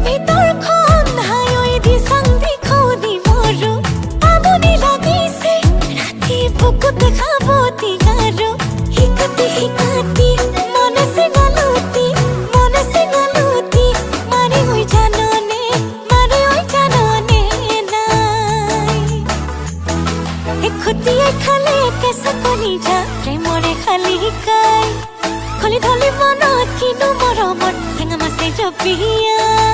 ভিতৰখন হায়ৈ দি চাংদি খৌদি মৰো আমনি লাগিছে ৰাতি বুকুত খাবতি গাৰো হিকাতি হিকাতি মনে সিঙালুতি মাৰি হৈ জাননে নাই এখুটিয়ে খালে কেঁচা কলিজা প্ৰেমৰে খালি শিকাই খলি ধলি মনত কিনো মৰমত চেঙা মাছে জপিয়াই